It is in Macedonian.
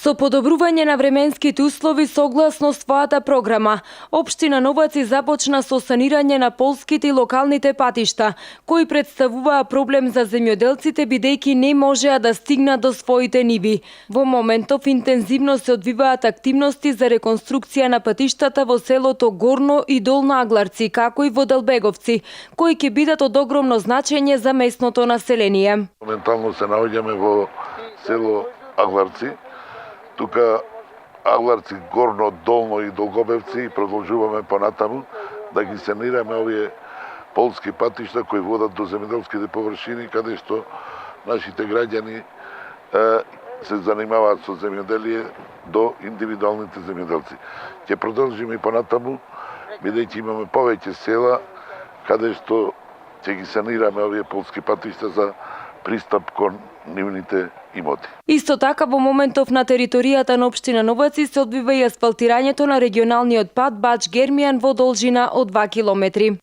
Со подобрување на временските услови согласно својата програма, општина Новаци започна со санирање на полските и локалните патишта, кои представуваа проблем за земјоделците бидејќи не можеа да стигнат до своите ниви. Во моментов интензивно се одвиваат активности за реконструкција на патиштата во селото Горно и Долно Агларци, како и во Делбеговци, кои ќе бидат од огромно значење за местното население. Моментално се наоѓаме во село Агларци. Тука Агларци, Горно, Долно и Долгобевци и продолжуваме понатаму да ги санираме овие полски патишта кои водат до земјоделските површини, каде што нашите граѓани се занимаваат со земјоделие до индивидуалните земјоделци. Ќе продолжиме и понатаму, бидејќи имаме повеќе села каде што ќе ги санираме овие полски патишта за пристап кон нивните имоти. Исто така во моментов на територијата на општина Новаци се одвива и асфалтирањето на регионалниот пат Бач Гермијан во должина од 2 километри.